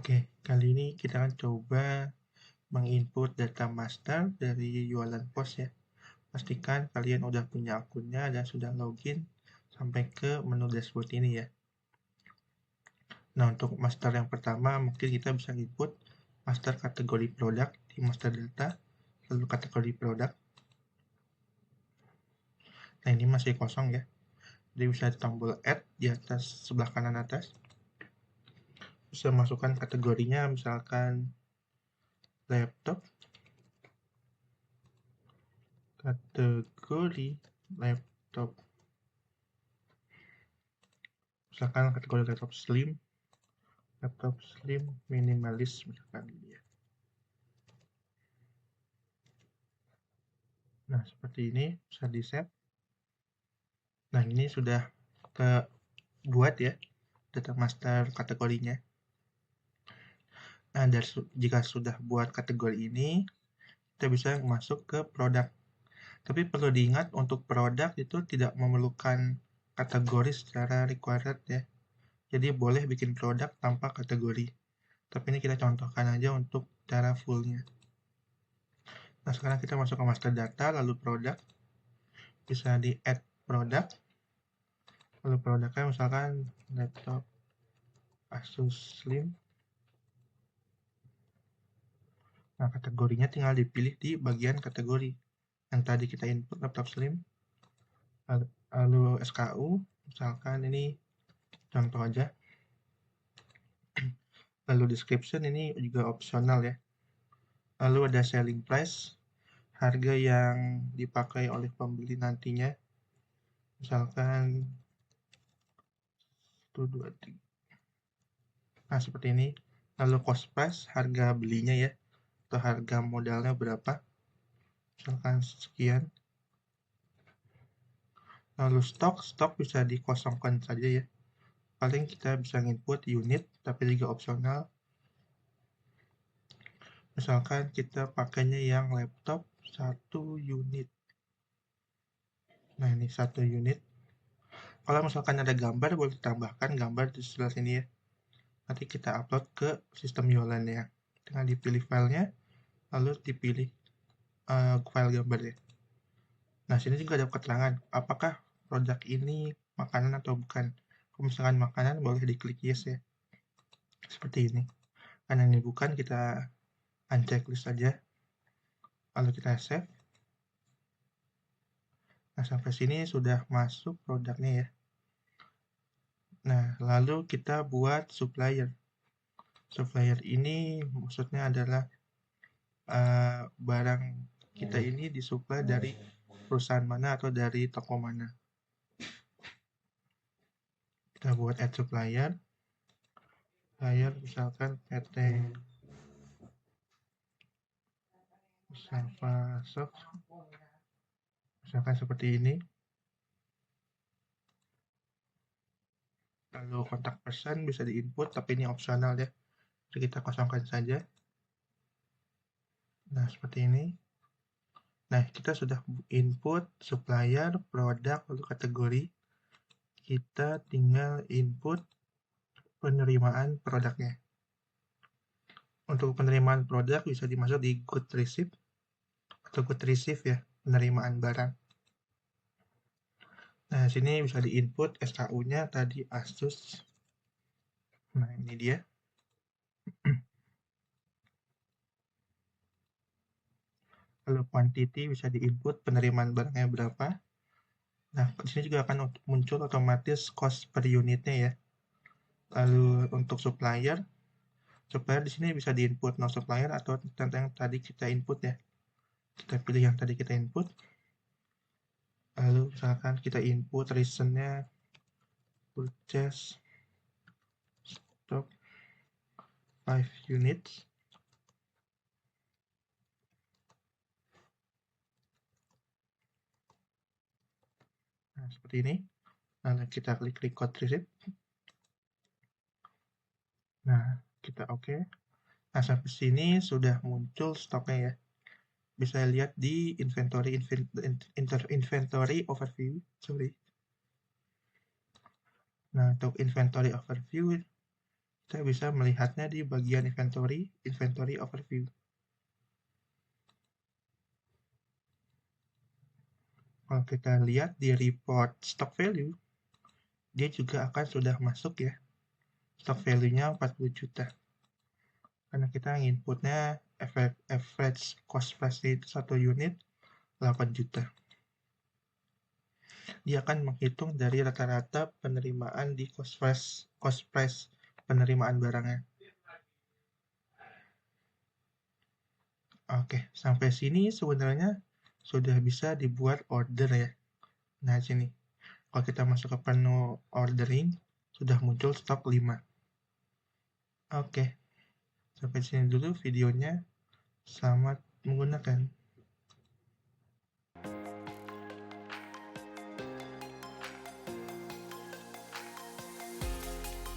Oke, kali ini kita akan coba menginput data master dari jualan pos ya. Pastikan kalian udah punya akunnya dan sudah login sampai ke menu dashboard ini ya. Nah, untuk master yang pertama mungkin kita bisa input master kategori produk di master data, lalu kategori produk. Nah, ini masih kosong ya. Jadi bisa tombol add di atas sebelah kanan atas. Bisa masukkan kategorinya misalkan laptop, kategori laptop, misalkan kategori laptop slim minimalis misalkan gitu ya. Nah, seperti ini bisa di save. Nah, ini sudah buat ya data master kategorinya. Nah, jika sudah buat kategori ini, kita bisa masuk ke produk. Tapi perlu diingat untuk produk itu tidak memerlukan kategori secara required ya. Jadi boleh bikin produk tanpa kategori. Tapi ini kita contohkan aja untuk cara fullnya. Nah, sekarang kita masuk ke master data, lalu produk. Bisa di add produk. Lalu produknya misalkan laptop Asus Slim. Nah, kategorinya tinggal dipilih di bagian kategori. Yang tadi kita input laptop Slim. Lalu SKU, misalkan ini contoh aja. Lalu description ini juga opsional ya. Lalu ada selling price, harga yang dipakai oleh pembeli nantinya. Misalkan 1, 2, 3. Nah, seperti ini. Lalu cost price, harga belinya ya. Atau harga modalnya berapa. Misalkan sekian. Lalu stok bisa dikosongkan saja ya. Paling kita bisa input unit, tapi juga opsional. Misalkan kita pakainya yang laptop 1 unit. Nah, ini 1 unit. Kalau misalkan ada gambar, boleh ditambahkan gambar di sebelah sini ya. Nanti kita upload ke sistem jualannya. Tinggal dipilih filenya, lalu dipilih file gambar ya. Nah, sini juga ada keterangan apakah produk ini makanan atau bukan. Kalau misalkan makanan, boleh diklik yes ya. Seperti ini. Karena ini bukan, kita unchecklist saja. Lalu kita save. Nah, sampai sini sudah masuk produknya ya. Nah, lalu kita buat supplier. Supplier ini maksudnya adalah barang kita ini disuplai dari perusahaan mana atau dari toko mana. Kita buat add supplier. Supplier misalkan PT Salvasoft. Misalkan seperti ini. Lalu kontak person bisa diinput, tapi ini opsional ya. Jadi kita kosongkan saja. Nah, seperti ini. Nah, kita sudah input supplier, produk, lalu kategori. Kita tinggal input penerimaan produknya. Untuk penerimaan produk bisa dimasuk di good receive atau good receive ya, penerimaan barang. Nah, sini bisa diinput SKU-nya tadi Asus. Nah, ini dia. Lalu quantity bisa diinput penerimaan barangnya berapa. Nah, di sini juga akan muncul otomatis cost per unitnya ya. Lalu untuk supplier di sini bisa diinput no supplier atau tentang yang tadi kita input ya. Kita pilih yang tadi kita input. Lalu misalkan kita input reasonnya purchase stock 5 units. Nah, seperti ini. Lalu kita klik record receipt. Nah, kita oke. Nah, sampai sini sudah muncul stoknya ya. Bisa lihat di inventory overview. Sorry. Nah, untuk inventory overview, kita bisa melihatnya di bagian inventory overview. Kalau kita lihat di report stock value, dia juga akan sudah masuk ya. Stock value-nya 40 juta. Karena kita inputnya average cost price itu 1 unit 8 juta. Dia akan menghitung dari rata-rata penerimaan di cost price penerimaan barangnya. Oke, sampai sini sebenarnya sudah bisa dibuat order ya. Nah, sini. Kalau kita masuk ke menu ordering, sudah muncul stok 5. Oke, sampai sini dulu videonya. Selamat menggunakan.